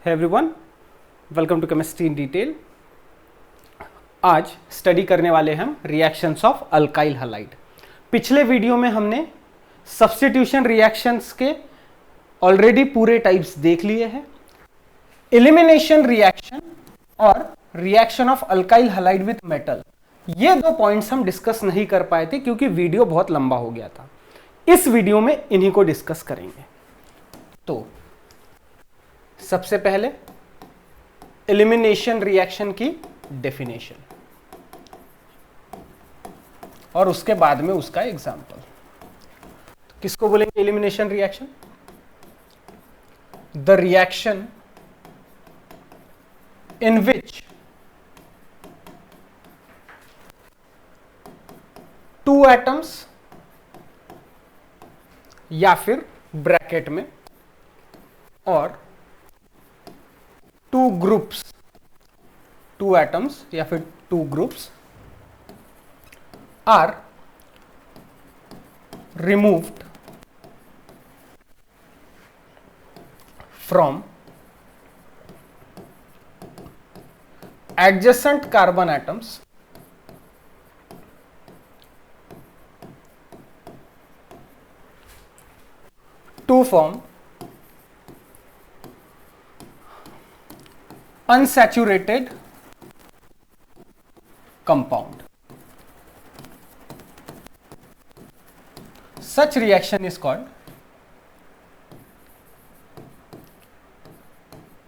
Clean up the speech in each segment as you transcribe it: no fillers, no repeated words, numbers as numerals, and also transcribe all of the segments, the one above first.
Hey everyone, welcome to chemistry in detail. आज study करने वाले हम रिएक्शंस ऑफ अल्काइल हैलाइड। पिछले वीडियो में हमने सब्स्टिट्यूशन रिएक्शंस के ऑलरेडी पूरे टाइप्स देख लिए हैं। एलिमिनेशन रिएक्शन और reaction of alkyl halide with metal, ये दो पॉइंट्स हम डिस्कस नहीं कर पाए थे क्योंकि वीडियो बहुत लंबा हो गया था। इस वीडियो में इन्हीं को डिस्कस करेंगे। तो सबसे पहले एलिमिनेशन रिएक्शन की डेफिनेशन और उसके बाद में उसका एग्जांपल। किसको बोलेंगे elimination reaction? The reaction in which to atoms या फिर ब्रैकेट में और टू ग्रुप्स, टू एटम्स या फिर two groups are removed from adjacent carbon atoms to form unsaturated compound. Such reaction is called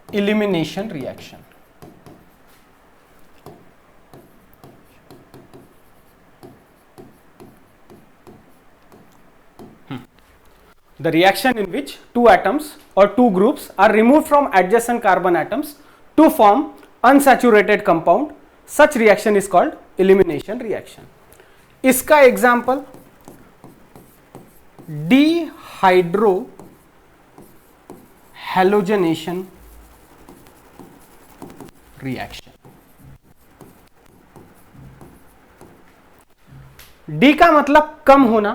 elimination reaction. The reaction in which two atoms or two groups are removed from adjacent carbon atoms to form unsaturated compound. Such reaction is called elimination reaction. इसका example dehydrohalogenation reaction. D का मतलब कम होना।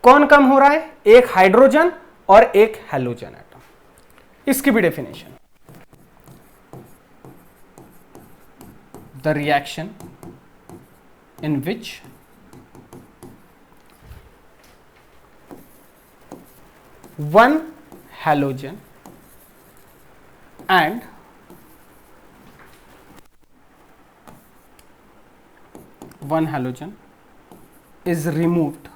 कौन कम हो रहा है? एक hydrogen और एक हैलोजन एटम। इसकी भी definition, the reaction in which one halogen and one halogen is removed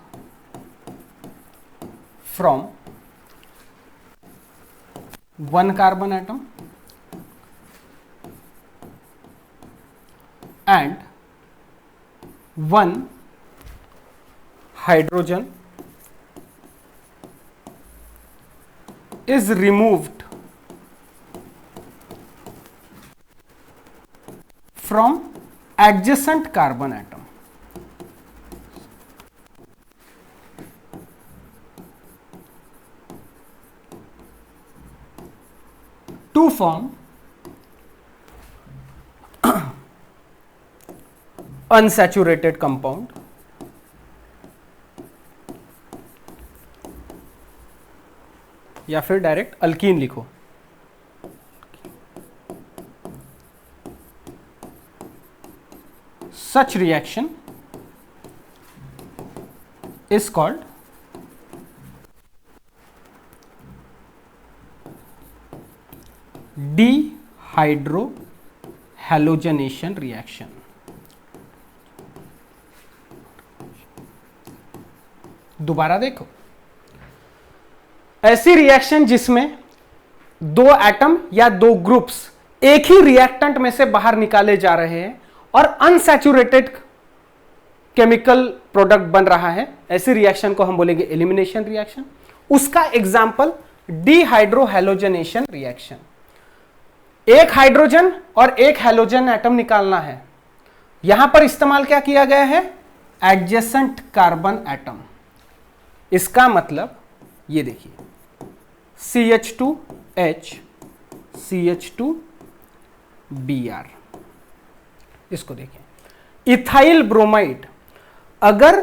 from one carbon atom and one hydrogen is removed from adjacent carbon atom. To form unsaturated compound या फिर direct alkyne लिखो। Such reaction is called dehydrohalogenation reaction. दोबारा देखो, ऐसी reaction जिसमें दो atom या दो ग्रुप्स एक ही रिएक्टेंट में से बाहर निकाले जा रहे हैं और अनसैचुरेटेड केमिकल प्रोडक्ट बन रहा है, ऐसी रिएक्शन को हम बोलेंगे एलिमिनेशन रिएक्शन। उसका एग्जांपल डीहाइड्रोहैलोजनेशन रिएक्शन। एक हाइड्रोजन और एक हैलोजन एटम निकालना है। यहां पर इस्तेमाल क्या किया गया है? Adjacent carbon atom. इसका मतलब ये देखिए, CH2H CH2Br। इसको देखिए, इथाइल ब्रोमाइड। अगर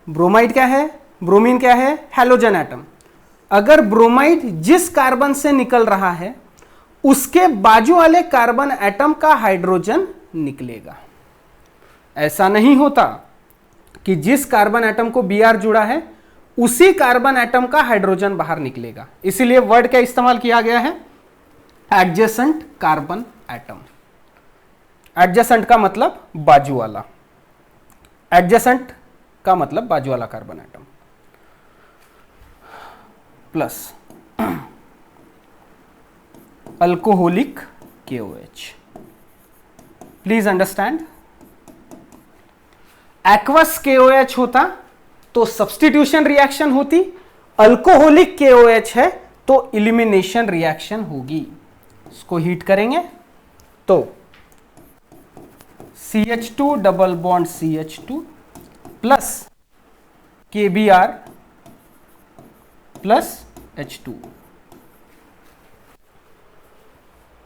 ब्रोमाइड क्या है? ब्रोमीन क्या है? Halogen atom. अगर ब्रोमाइड जिस कार्बन से निकल रहा है उसके बाजू वाले कार्बन एटम का हाइड्रोजन निकलेगा। ऐसा नहीं होता कि जिस कार्बन एटम को Br जुड़ा है उसी कार्बन एटम का हाइड्रोजन बाहर निकलेगा। इसीलिए वर्ड का इस्तेमाल किया गया है एडजेसेंट कार्बन एटम। एडजेसेंट का मतलब बाजू वाला, एडजेसेंट का मतलब बाजू वाला carbon atom. Plus alcoholic KOH। Please understand, aqueous KOH होता तो सब्स्टिट्यूशन रिएक्शन होती, अल्कोहलिक KOH है तो इलिमिनेशन रिएक्शन होगी। इसको हीट करेंगे तो CH2 double bond CH2 plus KBr plus H2।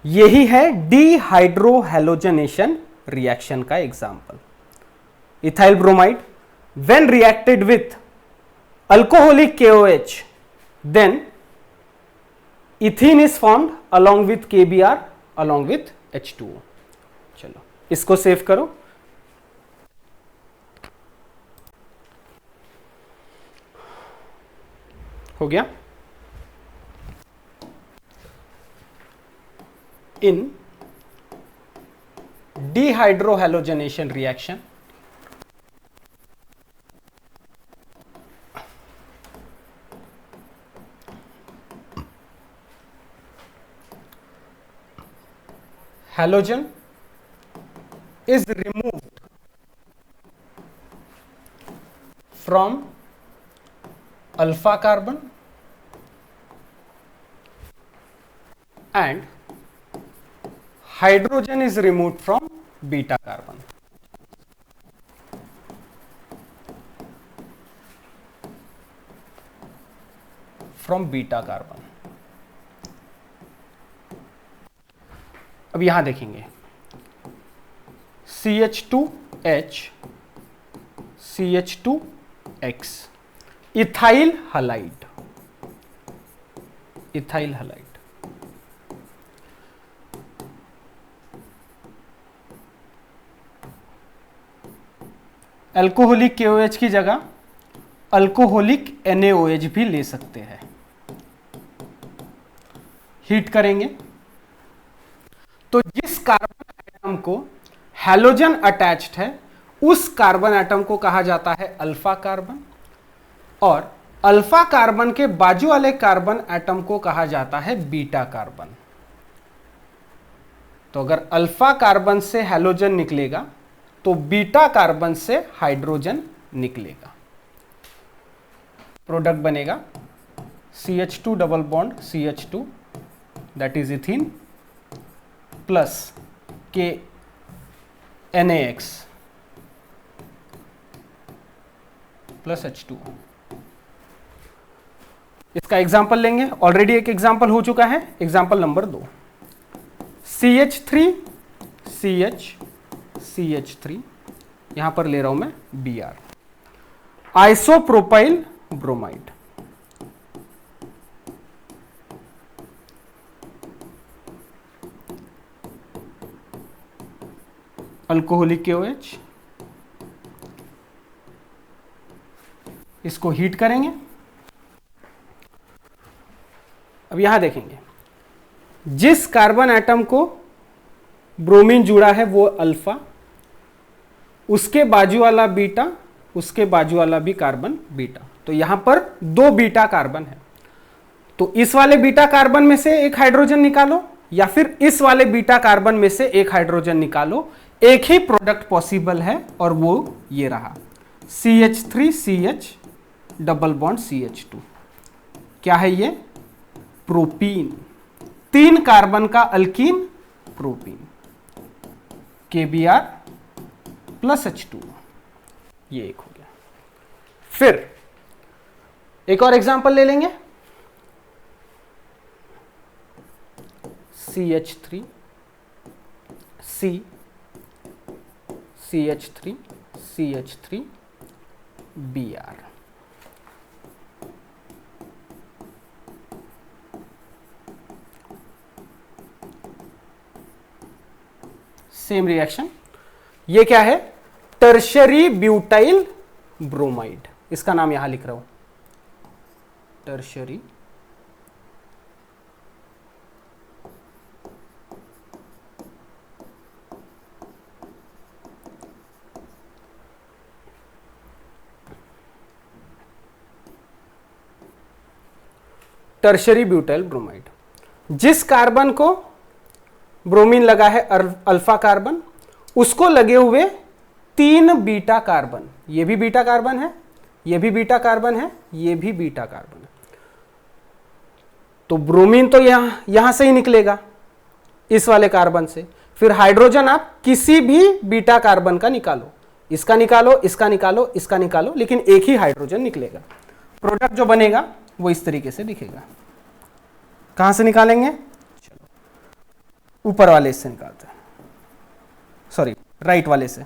यही है डिहाइड्रोहैलोजनेशन रिएक्शन का example. Ethyl bromide when reacted with alcoholic KOH then ethene is formed along with KBr along with H2O। चलो इसको सेव करो। हो गया। in dehydrohalogenation reaction halogen is removed from alpha carbon and hydrogen is removed from beta carbon। from beta carbon। अब यहां देखेंगे CH2H CH2X ethyl halide, ethyl halide. Alcoholic KOH की जगह अल्कोहलिक NaOH भी ले सकते हैं। हीट करेंगे तो जिस कार्बन एटम को हैलोजन अटैच्ड है उस कार्बन एटम को कहा जाता है अल्फा कार्बन और अल्फा कार्बन के बाजू वाले कार्बन एटम को कहा जाता है बीटा कार्बन। तो अगर अल्फा कार्बन से हैलोजन निकलेगा तो बीटा कार्बन से हाइड्रोजन निकलेगा। प्रोडक्ट बनेगा CH2 double bond CH2 that is ethene plus NaX plus H2O। इसका एग्जाम्पल लेंगे, ऑलरेडी एक एग्जाम्पल हो चुका है, एग्जाम्पल नंबर 2 CH3 CH3 यहां पर ले रहा हूं मैं Br isopropyl bromide. Alcoholic KOH, इसको हीट करेंगे। अब यहां देखेंगे जिस कार्बन एटम को ब्रोमीन जुड़ा है वो अल्फा, उसके बाजू वाला बीटा, उसके बाजू वाला भी कार्बन बीटा। तो यहां पर 2 बीटा कार्बन है, तो इस वाले बीटा कार्बन में से एक हाइड्रोजन निकालो या फिर इस वाले बीटा कार्बन में से एक हाइड्रोजन निकालो, एक ही प्रोडक्ट पॉसिबल है और वो ये रहा CH3CH डबल बॉन्ड CH2। क्या है ये? प्रोपीन, 3 कार्बन का alkyne propene, KBr plus H2। ये एक हो गया। फिर एक और एग्जांपल ले लेंगे CH3 CH3 CH3 Br। Same reaction. ये क्या है? टर्शरी ब्यूटाइल ब्रोमाइड, इसका नाम यहां लिख रहा हूं, टर्शरी टर्शरी ब्यूटाइल ब्रोमाइड। जिस कार्बन को ब्रोमीन लगा है अल्फा कार्बन, उसको लगे हुए 3 बीटा कार्बन, ये भी बीटा कार्बन है, ये भी बीटा कार्बन है, ये भी बीटा कार्बन है, तो ब्रोमीन तो यहां से ही निकलेगा, इस वाले कार्बन से। फिर हाइड्रोजन आप किसी भी बीटा कार्बन का निकालो, इसका निकालो, इसका निकालो, इसका निकालो, लेकिन एक ही हाइड्रोजन निकलेगा। प्रोडक्ट जो बनेगा वो इस तरीके से दिखेगा। कहां से निकालेंगे? चलो ऊपर वाले से निकालते हैं, सॉरी राइट वाले से।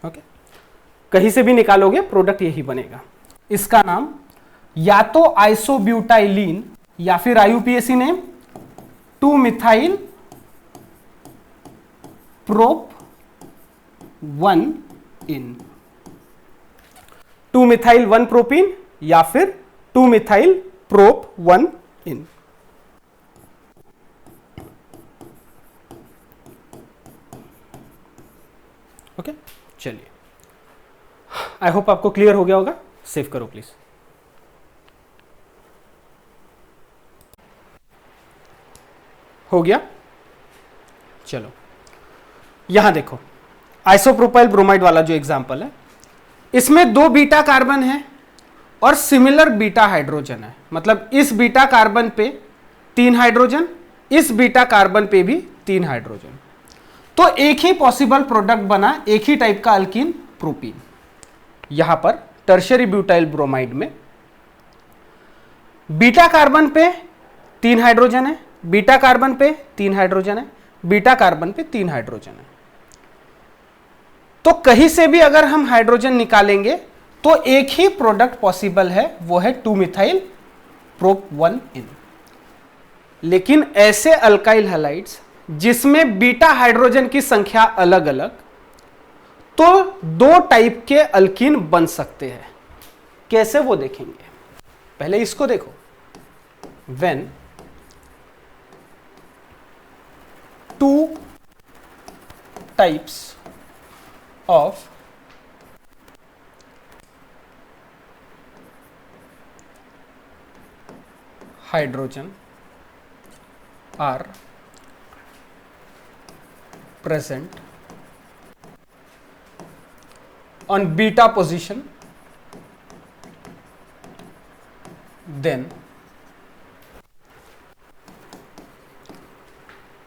ओके, कहीं से भी निकालोगे प्रोडक्ट यही बनेगा। इसका नाम या तो आइसोब्यूटाइलीन या फिर आईयूपीएसी नेम 2 मिथाइल प्रोप 1 इन, 2 मिथाइल 1 प्रोपीन या फिर 2 मिथाइल प्रोप 1 इन। ओके, चलिए, आई होप आपको क्लियर हो गया होगा। सेव करो प्लीज। हो गया? चलो यहां देखो, आइसोप्रोपाइल ब्रोमाइड वाला जो एग्जांपल है, इसमें 2 बीटा कार्बन है और सिमिलर बीटा हाइड्रोजन है। मतलब इस बीटा कार्बन पे 3 हाइड्रोजन, इस बीटा कार्बन पे भी 3 हाइड्रोजन, तो एक ही पॉसिबल प्रोडक्ट बना, एक ही टाइप का अल्कीन प्रोपीन। यहां पर टर्शरी ब्यूटाइल ब्रोमाइड में बीटा कार्बन पे 3 हाइड्रोजन है, बीटा कार्बन पे 3 हाइड्रोजन है, बीटा कार्बन पे 3 हाइड्रोजन है। तो कहीं से भी अगर हम हाइड्रोजन निकालेंगे तो एक ही प्रोडक्ट पॉसिबल है, वो है 2 मिथाइल प्रोप 1 इन। लेकिन ऐसे अल्काइल हैलाइड्स जिसमें बीटा हाइड्रोजन की संख्या अलग अलग, तो 2 टाइप के अल्कीन बन सकते हैं। कैसे वो देखेंगे, पहले इसको देखो। When 2 types of hydrogen are present on beta position, then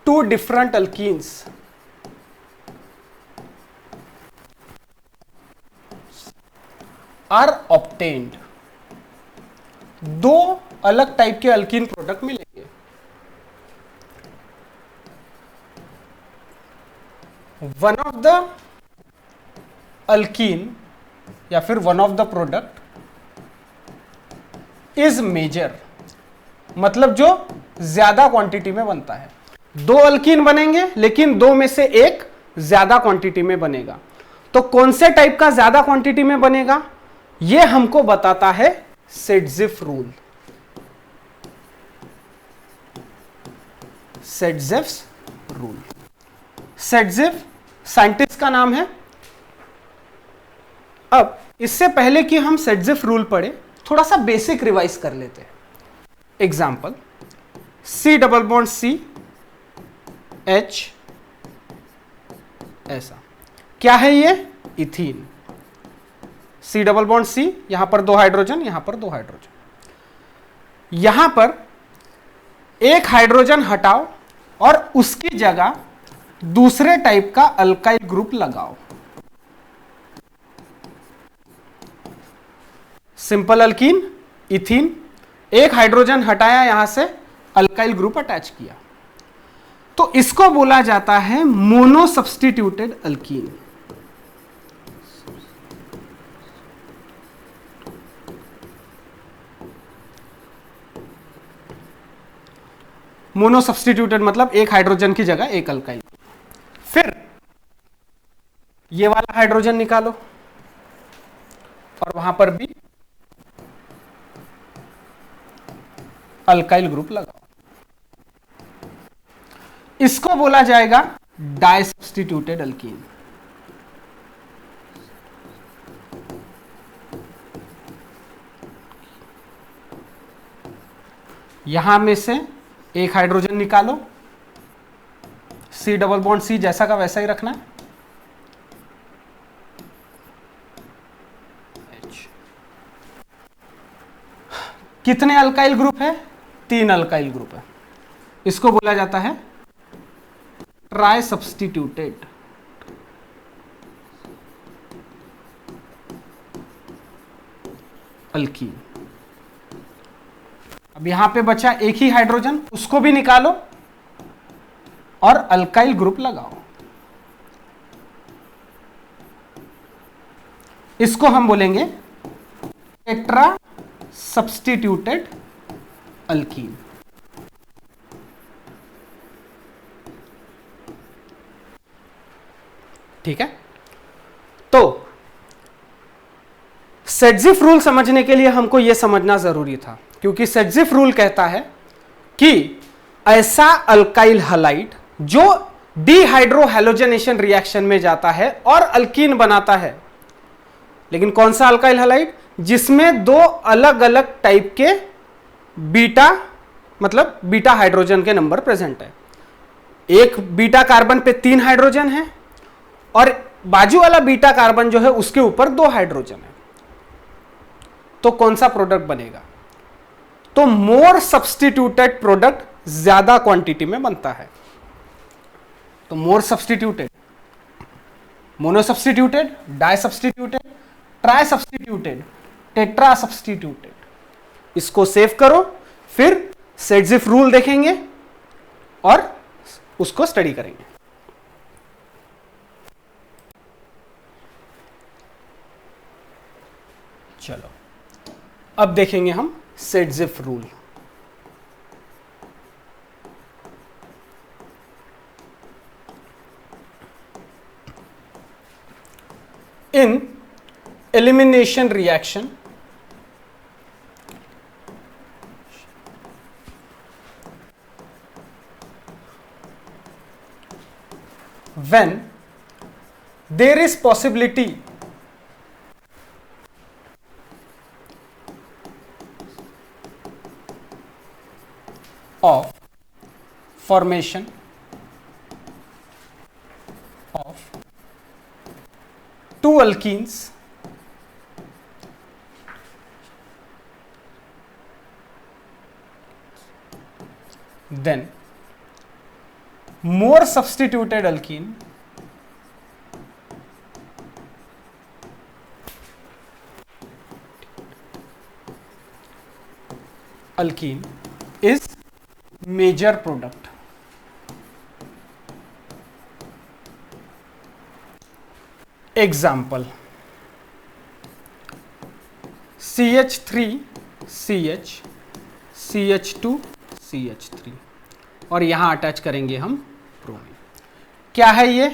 2 different alkenes are obtained, 2 अलग टाइप के अल्कीन प्रोडक्ट मिलेंगे। वन ऑफ द अल्कीन या फिर one of the product is major, मतलब जो ज्यादा क्वांटिटी में बनता है। 2 अल्कीन बनेंगे लेकिन 2 में से एक ज्यादा क्वांटिटी में बनेगा। तो कौन से टाइप का ज्यादा क्वांटिटी में बनेगा, ये हमको बताता है सेटजिफ रूल। सेटजिफ्स रूल, सेटजिफ साइंटिस्ट का नाम है। अब इससे पहले कि हम सेटजिफ रूल पढ़े, थोड़ा सा बेसिक रिवाइज कर लेते हैं। Example, C double bond C H, ऐसा क्या है ये? Ethene. C double bond C, यहां पर 2 हाइड्रोजन, यहां पर 2 हाइड्रोजन। यहां पर एक हाइड्रोजन हटाओ और उसकी जगह दूसरे टाइप का अल्काइल ग्रुप लगाओ। सिंपल अल्कीन इथीन, एक हाइड्रोजन हटाया, यहां से अल्काइल ग्रुप अटैच किया, तो इसको बोला जाता है mono substituted alkyne. Mono substituted मतलब एक हाइड्रोजन की जगह एक अल्काइल। फिर ये वाला हाइड्रोजन निकालो और वहां पर भी अल्काइल ग्रुप लगाओ। इसको बोला जाएगा डाई सब्स्टिट्यूटेड अल्कीन। यहां में से एक हाइड्रोजन निकालो, सी डबल बॉन्ड सी जैसा का वैसा ही रखना है। कितने अल्काइल ग्रुप है? 3 अल्काइल ग्रुप है। इसको बोला जाता है ट्राई सब्स्टिट्यूटेड अल्कीन। अब यहां पे बचा एक ही हाइड्रोजन, उसको भी निकालो और अल्काइल ग्रुप लगाओ। इसको हम बोलेंगे टेट्रा सब्स्टिट्यूटेड अल्कीन। ठीक है, तो सेटजिफ रूल समझने के लिए हमको यह समझना जरूरी था, क्योंकि सेटजिफ रूल कहता है कि ऐसा अल्काइल हैलाइड जो डिहाइड्रोहैलोजनेशन रिएक्शन में जाता है और अल्कीन बनाता है, लेकिन कौन सा अल्काइल हैलाइड? जिसमें 2 अलग अलग टाइप के बीटा मतलब बीटा हाइड्रोजन के नंबर प्रेजेंट है। एक बीटा कार्बन पे 3 हाइड्रोजन है और बाजू वाला बीटा कार्बन जो है उसके ऊपर 2 हाइड्रोजन है। तो कौन सा प्रोडक्ट बनेगा? तो मोर सब्स्टिट्यूटेड प्रोडक्ट ज्यादा क्वांटिटी में बनता है। तो more substituted, mono substituted, di substituted, tri substituted, tetra substituted. इसको सेव करो, फिर सेटजिफ रूल देखेंगे और उसको स्टडी करेंगे। चलो अब देखेंगे हम सेटजिफ rule. In elimination reaction, when there is possibility of formation of 2 alkenes, then more substituted alkene is major product. Example: CH3 CH CH2 CH3 और यहां अटैच करेंगे हम ब्रोमीन। क्या है ये?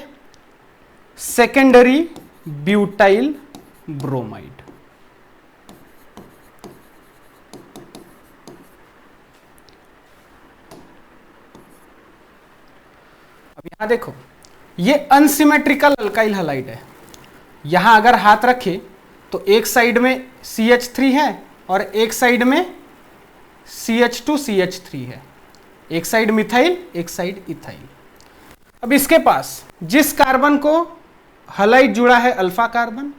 Secondary butyl bromide. अब यहां देखो, ये अनसिमेट्रिकल अल्काइल हैलाइड है। यहां अगर हाथ रखे तो एक साइड में CH3 है और एक साइड में CH2 CH3 है। एक साइड मिथाइल, एक साइड इथाइल। अब इसके पास जिस कार्बन को हैलाइड जुड़ा है अल्फा कार्बन,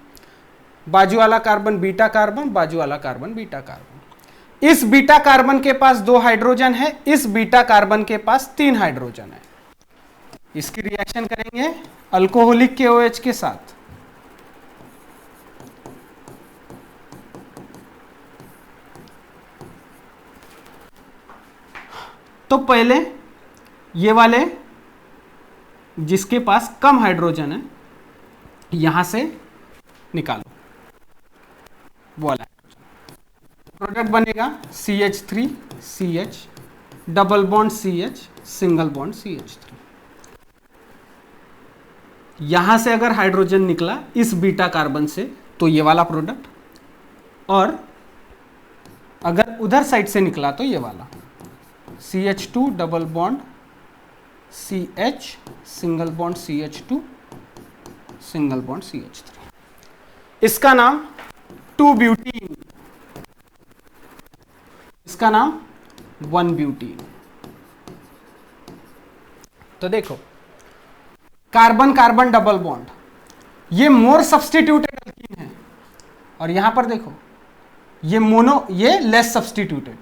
बाजू वाला कार्बन बीटा कार्बन, बाजू वाला कार्बन बीटा कार्बन। इस बीटा कार्बन के पास 2 हाइड्रोजन है, इस बीटा कार्बन के पास 3 हाइड्रोजन है। इसकी रिएक्शन करेंगे अल्कोहलिक के OH के साथ। तो पहले ये वाले जिसके पास कम हाइड्रोजन है यहां से निकालो, वो वाला प्रोडक्ट बनेगा CH3 CH double bond CH, single bond CH3। यहां से अगर हाइड्रोजन निकला इस बीटा कार्बन से तो ये वाला प्रोडक्ट, और अगर उधर साइड से निकला तो ये वाला CH2 double bond CH, single bond CH2, single bond CH3। इसका नाम 2-ब्यूटीन, इसका नाम 1-ब्यूटीन। तो देखो कार्बन कार्बन डबल बॉन्ड, ये मोर सब्सटीट्यूटेड अल्कीन है, और यहां पर देखो ये मोनो, ये लेस सब्सटीट्यूटेड,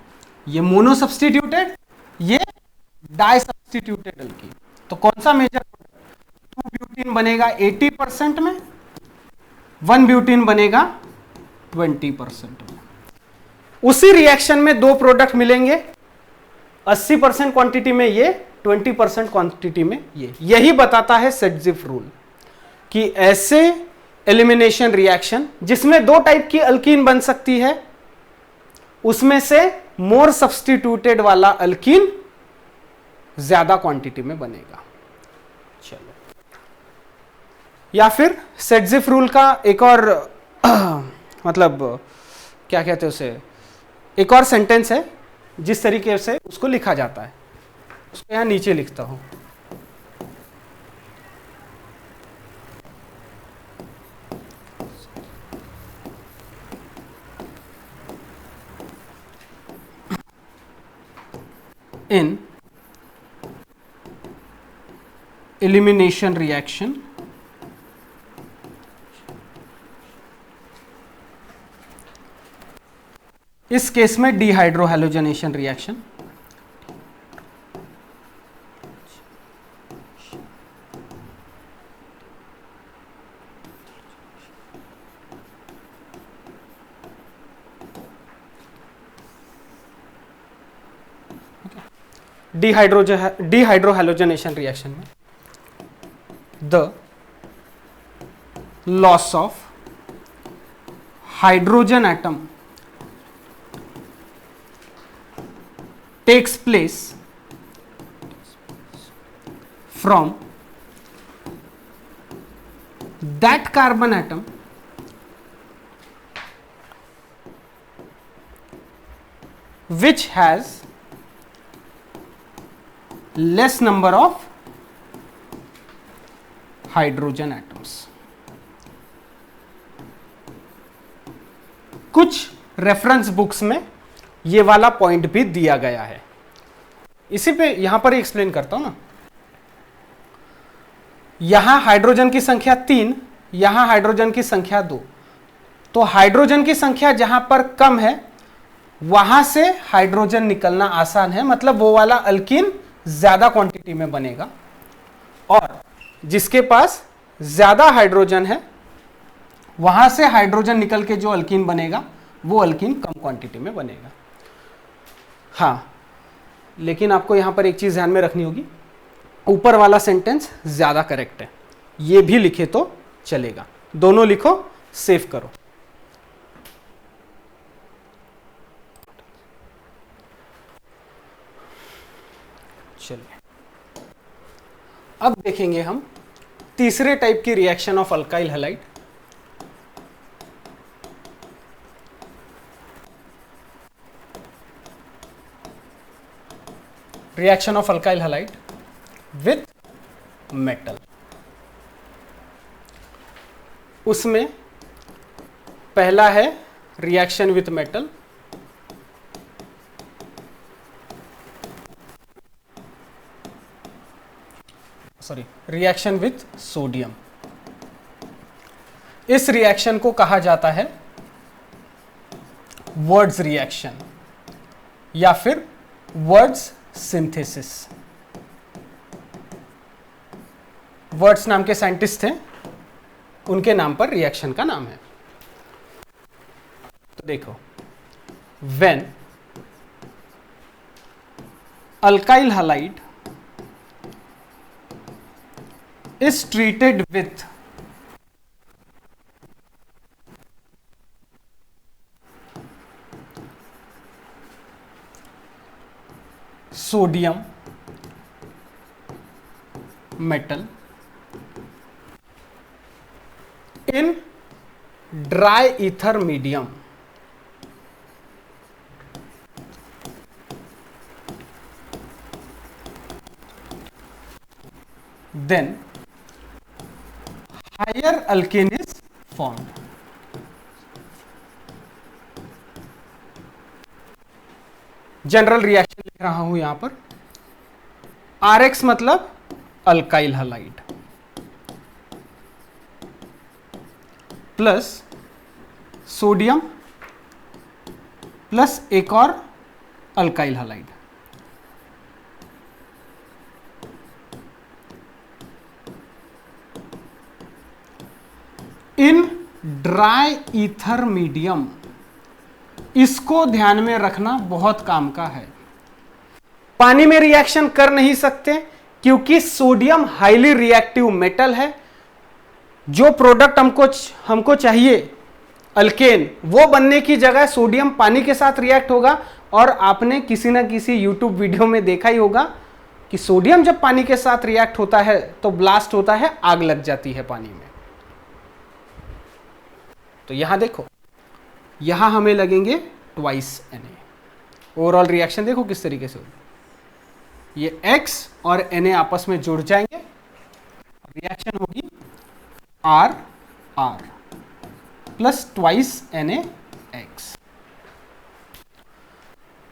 ये मोनो सब्सटीट्यूटेड, ये डाई सब्सटीट्यूटेड अल्कीन। तो कौन सा मेजर प्रोडक्ट? 2-ब्यूटीन बनेगा 80% में, 1-ब्यूटीन बनेगा 20% में। उसी रिएक्शन में दो प्रोडक्ट मिलेंगे, 80% क्वांटिटी में ये, 20% क्वांटिटी में ये। यही बताता है सेटजिफ रूल कि ऐसे एलिमिनेशन रिएक्शन जिसमें दो टाइप की अल्कीन बन सकती है, उसमें से मोर सब्सटीट्यूटेड वाला अल्कीन ज्यादा क्वांटिटी में बनेगा। चलो, या फिर सेटजिफ रूल का एक और मतलब क्या कहते हैं उसे, एक और सेंटेंस है जिस तरीके से उसको लिखा जाता है, उसको यहां नीचे लिखता हूं। इन elimination reaction, इस केस में डिहाइड्रोहैलोजनेशन रिएक्शन, डिहाइड्रोहैलोजनेशन रिएक्शन में the loss of hydrogen atom takes place from that carbon atom which has less number of hydrogen atoms। कुछ रेफरेंस बुक्स में ये वाला पॉइंट भी दिया गया है, इसी पे यहां पर एक्सप्लेन करता हूं ना। यहां हाइड्रोजन की संख्या 3, यहां हाइड्रोजन की संख्या 2, तो हाइड्रोजन की संख्या जहां पर कम है वहां से हाइड्रोजन निकलना आसान है, मतलब वो वाला अल्कीन ज्यादा क्वांटिटी में बनेगा, और जिसके पास ज्यादा हाइड्रोजन है वहां से हाइड्रोजन निकल के जो अल्कीन बनेगा वो अल्कीन कम क्वांटिटी में बनेगा। हाँ, लेकिन आपको यहां पर एक चीज ध्यान में रखनी होगी, ऊपर वाला सेंटेंस ज्यादा करेक्ट है, ये भी लिखे तो चलेगा, दोनों लिखो, सेव करो। चलिए अब देखेंगे हम तीसरे टाइप की reaction of alkyl halide. Reaction of alkyl halide with metal. उसमें पहला है reaction with metal, sorry reaction with sodium. इस रिएक्शन को कहा जाता है वर्ड्स रिएक्शन या फिर वर्ड्स सिंथेसिस। वर्ड्स नाम के साइंटिस्ट थे, उनके नाम पर रिएक्शन का नाम है। तो देखो, when alkyl halide is treated with sodium metal in dry ether medium, then higher alkane is formed. General reaction लिख रहा हूं यहां पर। RX मतलब alkyl halide plus sodium plus एक और alkyl halide, in dry ether medium. इसको ध्यान में रखना, बहुत काम का है। पानी में रिएक्शन कर नहीं सकते क्योंकि सोडियम हाईली रिएक्टिव मेटल है। जो प्रोडक्ट हमको चाहिए अल्केन, वो बनने की जगह सोडियम पानी के साथ रिएक्ट होगा। और आपने किसी ना किसी यूट्यूब वीडियो में देखा ही होगा कि सोडियम जब पानी के साथ रिएक्ट होता है तो ब्लास्ट होता है, आग लग जाती है पानी में। तो यहां देखो, यहां हमें लगेंगे ट्वाइस Na। ओवरऑल रिएक्शन देखो किस तरीके से होगी। ये X और Na आपस में जुड़ जाएंगे, रिएक्शन होगी R plus twice NaX।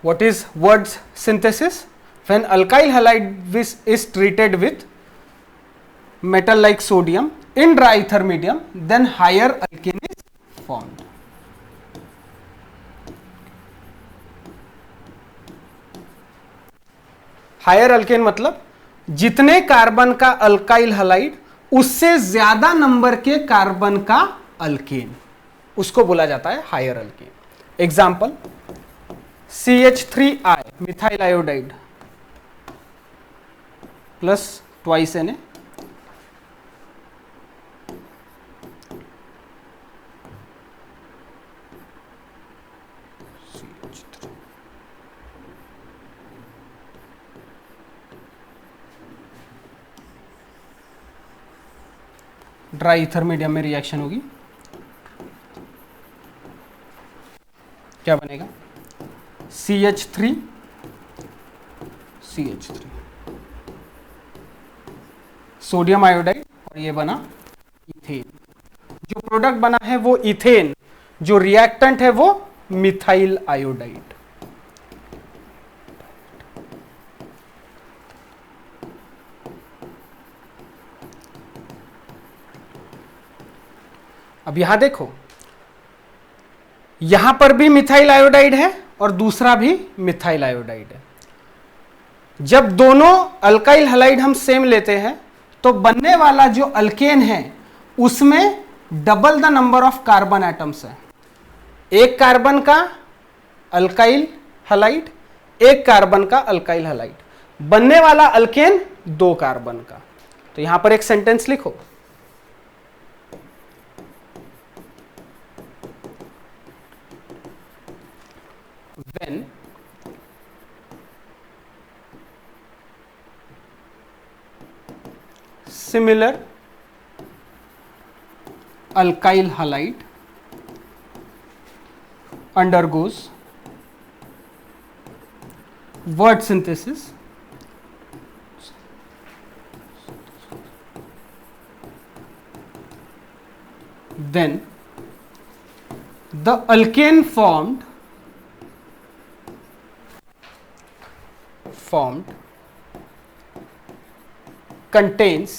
What is word synthesis? When alkyl halide is treated with metal like sodium in dry ether medium, then higher alkane is formed. Higher alkane मतलब जितने carbon का alkyl halide उससे ज्यादा number के carbon का alkane, उसको बोला जाता है higher alkane. Example CH3I methyl iodide plus twice Na, dry ether medium में रिएक्शन होगी, क्या बनेगा CH3 सोडियम आयोडाइड और ये बना इथेन। जो प्रोडक्ट बना है वो इथेन, जो रिएक्टेंट है वो मिथाइल आयोडाइड। अब यहां देखो, यहां पर भी मिथाइल आयोडाइड है और दूसरा भी मिथाइल आयोडाइड है। जब दोनों अल्काइल हलाइड हम सेम लेते हैं तो बनने वाला जो अल्केन है उसमें double the number of carbon atoms है। एक कार्बन का अल्काइल हलाइड, एक कार्बन का अल्काइल हलाइड, बनने वाला अल्केन 2 कार्बन का। तो यहां पर एक सेंटेंस लिखो, when similar alkyl halide undergoes word synthesis, then the alkane formed contains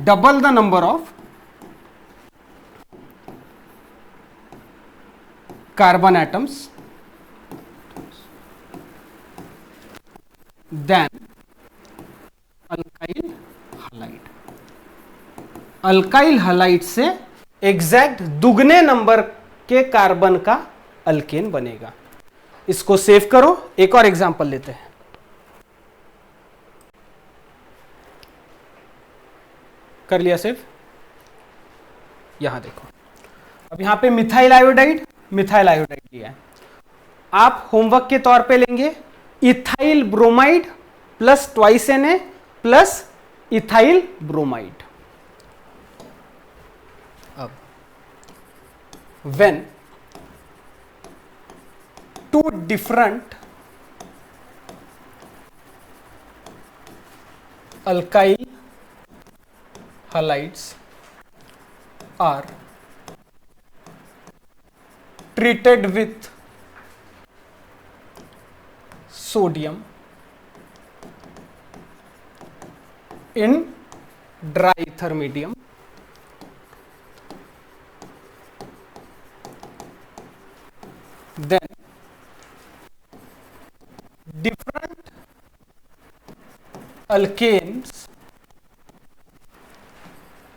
double the number of carbon atoms than alkyl halide। Alkyl halide से एग्जैक्ट दुगने नंबर के कार्बन का अल्केन बनेगा। इसको सेव करो, एक और एग्जांपल लेते हैं। कर लिया सेव? यहां देखो, अब यहां पे मिथाइल आयोडाइड लिया है। आप होमवर्क के तौर पे लेंगे ethyl bromide plus twice Na plus ethyl bromide. अब when two different alkyl halides are treated with sodium in dry ether medium, then different alkanes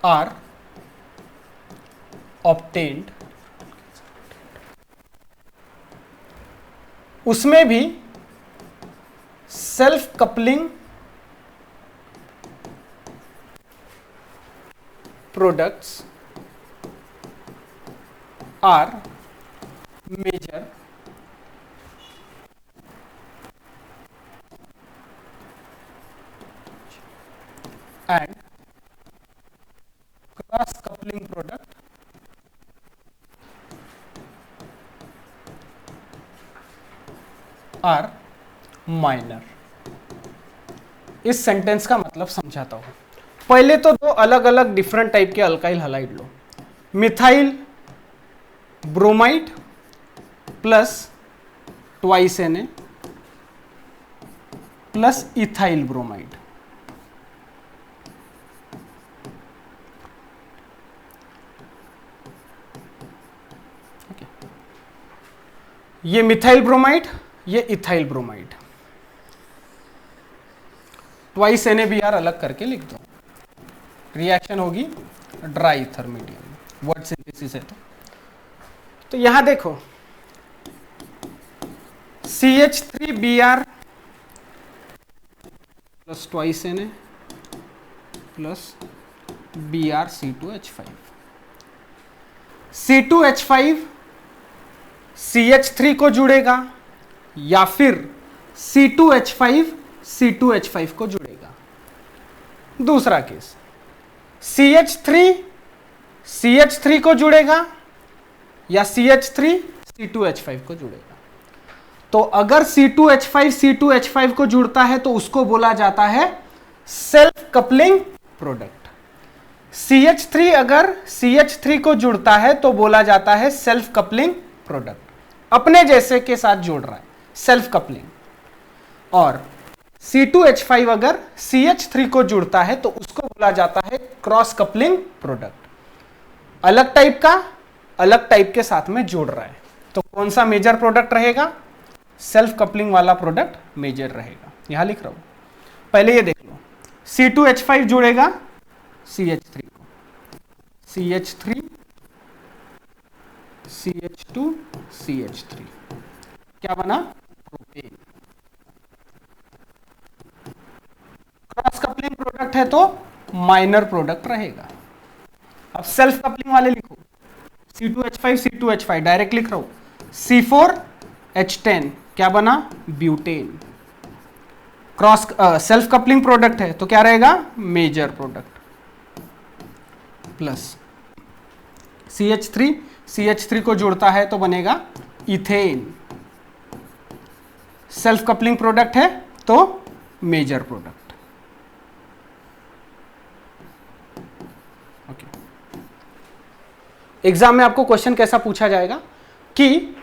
are obtained. उसमें भी self coupling products are major and cross coupling product are minor. इस sentence का मतलब समझाता हूं. पहले तो दो अलग अलग डिफरेंट टाइप के अल्काइल हलाइड लो. Methyl bromide plus twice Na plus ethyl bromide. ये मिथाइल ब्रोमाइड, ये इथाइल ब्रोमाइड. ट्वाइस NaBr अलग करके लिख दो. रिएक्शन होगी dry ether medium, Wurtz synthesis है. तो यहां देखो CH3Br plus twice Na plus BrC2H5. C2H5 CH3 को जुड़ेगा या फिर C2H5 C2H5 को जुड़ेगा. दूसरा केस CH3 को जुड़ेगा या CH3 C2H5 को जुड़ेगा. तो अगर C2H5 को जुड़ता है तो उसको बोला जाता है सेल्फ कपलिंग प्रोडक्ट. CH3 अगर CH3 को जुड़ता है तो बोला जाता है सेल्फ कपलिंग प्रोडक्ट. अपने जैसे के साथ जोड़ रहा है, सेल्फ कपलिंग. और C2H5 अगर CH3 को जुड़ता है तो उसको बोला जाता है क्रॉस कपलिंग प्रोडक्ट. अलग टाइप के साथ में जोड़ रहा है. तो कौन सा मेजर प्रोडक्ट रहेगा? सेल्फ कपलिंग वाला प्रोडक्ट मेजर रहेगा. यहां लिख रहा हूं. पहले ये देख लो, C2H5 जुड़ेगा CH3 को, CH3 CH2 CH3 क्या बना? प्रोपेन. क्रॉस कपलिंग प्रोडक्ट है तो माइनर प्रोडक्ट रहेगा. अब सेल्फ कपलिंग वाले लिखो, C2H5 डायरेक्ट लिख रहा हूं. C4H10 क्या बना? Butane. Cross self coupling product है तो क्या रहेगा? Major product. प्लस CH3 को जुड़ता है तो बनेगा इथेन. सेल्फ कपलिंग प्रोडक्ट है तो मेजर प्रोडक्ट. ओके. एग्जाम में आपको क्वेश्चन कैसा पूछा जाएगा कि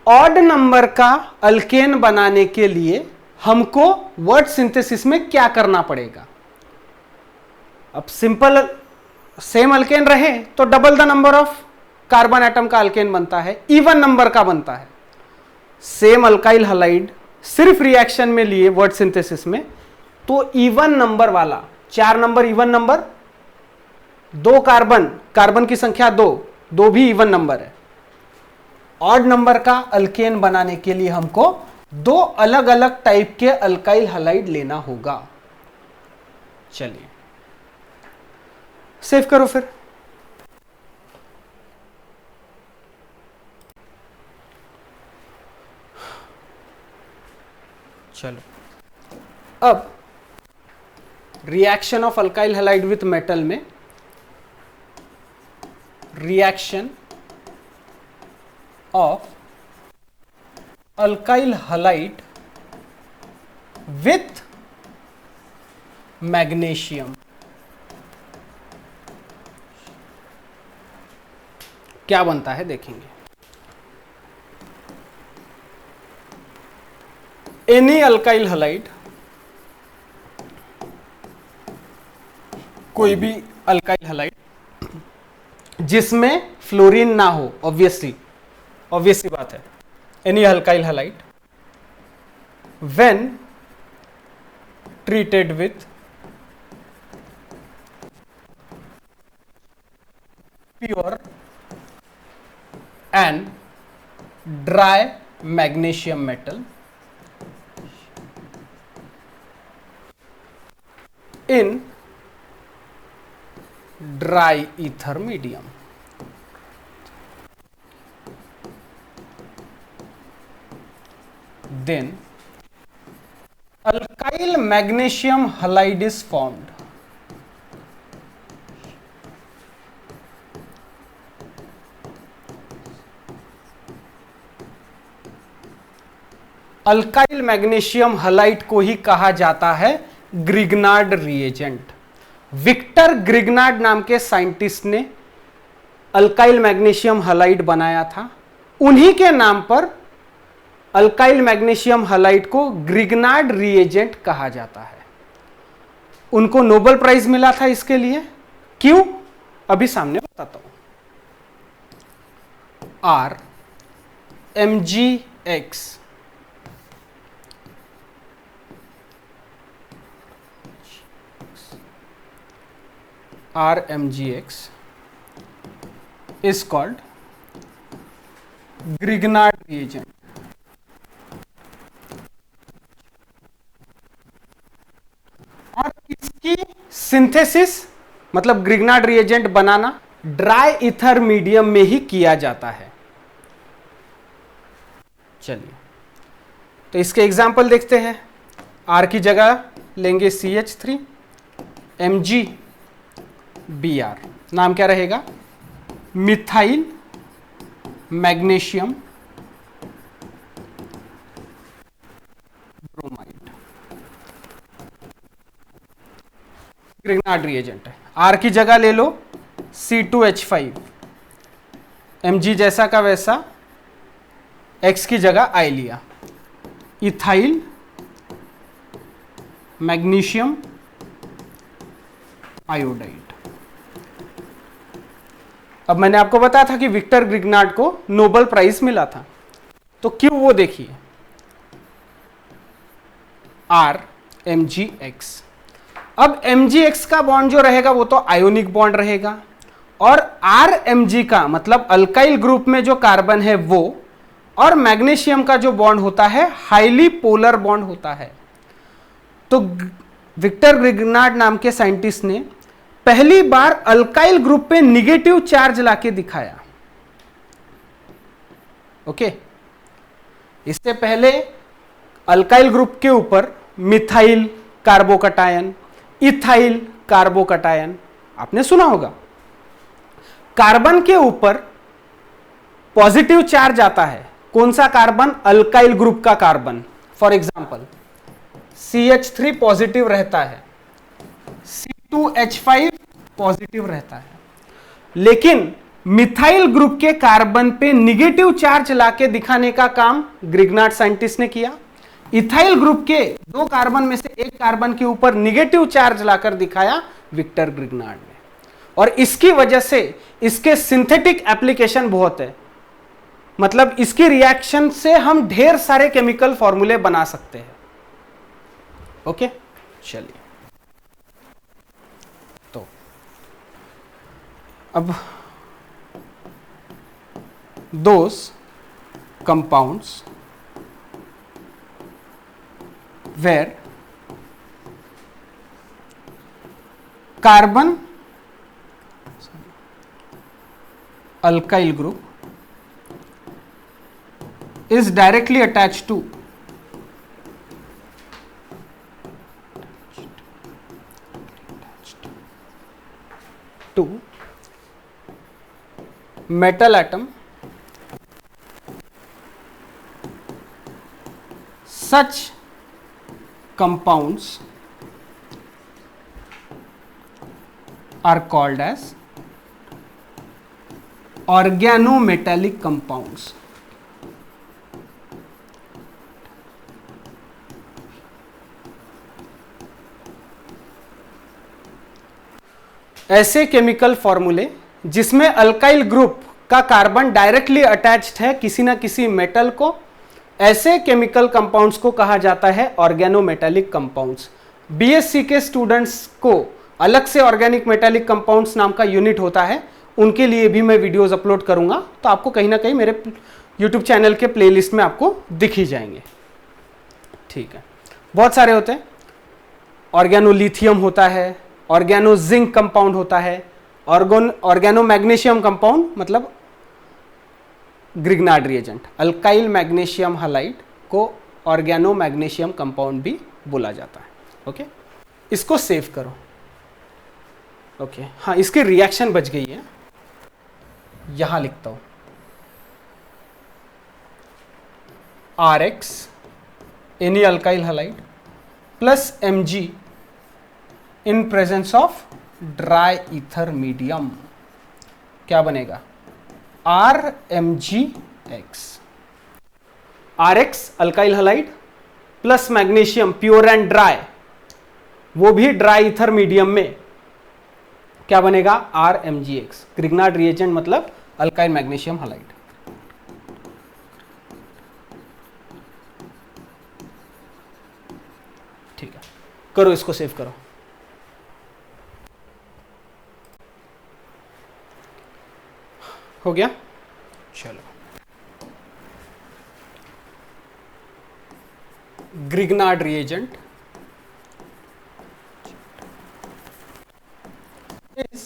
ऑड नंबर का अल्केन बनाने के लिए हमको वर्ड सिंथेसिस में क्या करना पड़ेगा? अब सिंपल सेम अल्केन रहे तो double the number of carbon atom का अल्केन बनता है, इवन नंबर का बनता है. सेम अल्काइल हलाइड सिर्फ रिएक्शन में लिए वर्ड सिंथेसिस में तो इवन नंबर वाला, 4 नंबर इवन नंबर, 2 कार्बन की संख्या 2 भी इवन नंबर है. ऑड नंबर का अल्केन बनाने के लिए हमको 2 अलग अलग टाइप के अल्काइल हलाइड लेना होगा. चलिए सेव करो. फिर चलो, अब reaction of alkyl halide with metal में reaction of alkyl halide with magnesium क्या बनता है देखेंगे। एनी अल्काइल हैलाइड, कोई भी अल्काइल हैलाइड जिसमें फ्लोरीन ना हो, ऑब्वियसली बात है, any alkyl halide when treated with pure and dry magnesium metal in dry ether medium, then alkyl magnesium halide is formed. Alkyl magnesium halide को ही कहा जाता है ग्रिग्नार्ड रिएजेंट। विक्टर ग्रिग्नार्ड नाम के साइंटिस्ट ने अल्काइल मैग्नीशियम हलाइड बनाया था। उन्हीं के नाम पर अल्काइल मैग्नीशियम हलाइड को ग्रिग्नार्ड रिएजेंट कहा जाता है। उनको नोबेल प्राइज मिला था इसके लिए। क्यों? अभी सामने बताता हूं। RMGX RMGX is called Grignard reagent. और इसकी सिंथेसिस मतलब ग्रिग्नार्ड रिएजेंट बनाना ड्राई ईथर मीडियम में ही किया जाता है। चलिए, तो इसके एग्जाम्पल देखते हैं। R की जगह लेंगे CH3, MgBr, नाम क्या रहेगा? Methyl magnesium bromide. Grignard reagent है। R की जगह ले लो C2H5, Mg जैसा का वैसा, X की जगह I लिया, इथाइल मैग्नीशियम आयोडाइड। अब मैंने आपको बताया था कि विक्टर ग्रिग्नार्ड को नोबेल प्राइज मिला था, तो क्यों वो देखिए। RMGX, अब MgX का बॉन्ड जो रहेगा वो तो आयोनिक बॉन्ड रहेगा, और RMG का मतलब अल्काइल ग्रुप में जो कार्बन है वो, और मैग्नीशियम का जो बॉन्ड होता है हाईली पोलर बॉन्ड होता है। तो विक्टर ग्रिग्नार्ड नाम के साइंटिस्ट ने पहली बार अल्काइल ग्रुप पे निगेटिव चार्ज लाके दिखाया। ओके, इससे पहले अल्काइल ग्रुप के ऊपर मिथाइल कार्बोकटायन, इथाइल कार्बोकटायन आपने सुना होगा। कार्बन के ऊपर पॉजिटिव चार्ज आता है। कौन सा कार्बन? अल्काइल ग्रुप का carbon. For example CH3 positive रहता है, C2H5 पॉजिटिव रहता है, लेकिन मिथाइल ग्रुप के कार्बन पे निगेटिव चार्ज लाके दिखाने का काम ग्रिग्नार्ड साइंटिस्ट ने किया। इथाइल ग्रुप के दो कार्बन में से एक कार्बन के ऊपर निगेटिव चार्ज लाकर दिखाया विक्टर ग्रिग्नार्ड ने, और इसकी वजह से इसके सिंथेटिक एप्लीकेशन बहुत है। मतलब इसकी रिएक्शन से हम ढेर सारे केमिकल फॉर्मूले बना सकते हैं। ओके, चलिए, तो अब those compounds where carbon alkyl group is directly attached to to metal atom, such compounds are called as organometallic compounds. ऐसे केमिकल फॉर्मूले जिसमें अल्काइल ग्रुप का कार्बन डायरेक्टली अटैच्ड है किसी ना किसी मेटल को, ऐसे केमिकल कंपाउंड्स को कहा जाता है ऑर्गेनोमेटालिक कंपाउंड्स। बीएससी के स्टूडेंट्स को अलग से ऑर्गेनिक मेटालिक कंपाउंड्स नाम का यूनिट होता है, उनके लिए भी मैं वीडियोस अपलोड करूंगा, तो आपको कहीं ना कहीं मेरे यूट्यूब चैनल के प्लेलिस्ट में आपको दिख ही जाएंगे। ठीक है, बहुत सारे होते हैं। ऑर्गेनोलिथियम होता है, ऑर्गेनो जिंक कंपाउंड होता है, ऑर्गेनो मैग्नीशियम कंपाउंड मतलब Grignard reagent. Alkyl magnesium halide को ऑर्गेनो मैग्नीशियम कंपाउंड भी बोला जाता है। ओके, इसको सेव करो। ओके, हाँ, इसकी रिएक्शन बच गई है, यहां लिखता हूं RX any alkyl halide plus Mg in presence of dry ether medium, क्या बनेगा RMgX। RX alkyl halide plus magnesium pure and dry, वो भी ड्राई ईथर मीडियम में, क्या बनेगा RMgX। ग्रिग्नार्ड रिएजेंट मतलब अल्काइल मैग्नीशियम हैलाइड। ठीक है, करो, इसको सेव करो। हो गया, चलो। Grignard reagent is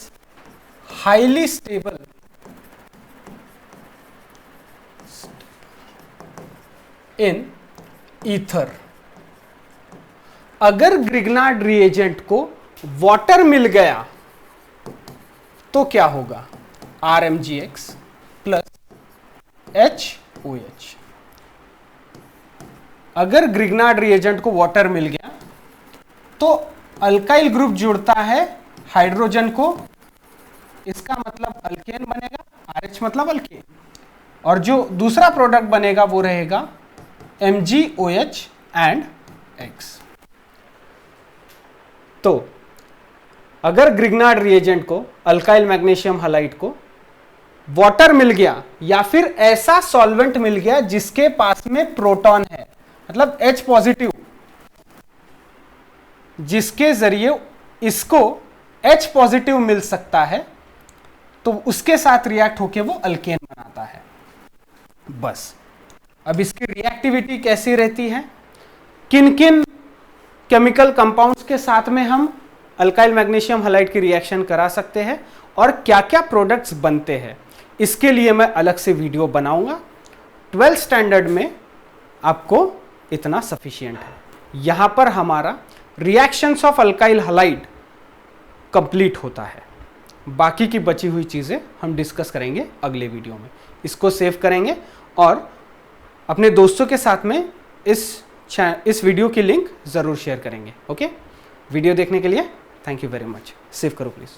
highly stable in ether। अगर ग्रिग्नार्ड रिएजेंट को वाटर मिल गया तो क्या होगा RMgX प्लस HOH। अगर ग्रिग्नार्ड रिएजेंट को वाटर मिल गया तो अल्काइल ग्रुप जुड़ता है हाइड्रोजन को, इसका मतलब अल्केन बनेगा, RH मतलब अल्केन, और जो दूसरा प्रोडक्ट बनेगा वो रहेगा MgOH एंड X। तो अगर ग्रिग्नार्ड रिएजेंट को, अल्काइल मैग्नीशियम हैलाइड को वाटर मिल गया या फिर ऐसा सॉल्वेंट मिल गया जिसके पास में प्रोटॉन है, मतलब H पॉजिटिव, जिसके जरिए इसको H पॉजिटिव मिल सकता है, तो उसके साथ रिएक्ट होके वो अल्केन बनाता है। बस, अब इसकी रिएक्टिविटी कैसी रहती है, किन किन केमिकल कंपाउंड्स के साथ में हम अल्काइल मैग्नीशियम हैलाइड की रिएक्शन करा सकते हैं और क्या क्या प्रोडक्ट्स बनते हैं, इसके लिए मैं अलग से वीडियो बनाऊंगा। 12th स्टैंडर्ड में आपको इतना सफिशिएंट है। यहां पर हमारा reactions of alkyl halide complete होता है। बाकी की बची हुई चीजें हम डिस्कस करेंगे अगले वीडियो में। इसको सेव करेंगे और अपने दोस्तों के साथ में इस वीडियो की लिंक जरूर शेयर करेंगे। ओके, वीडियो देखने के लिए thank you very much. Save करो प्लीज।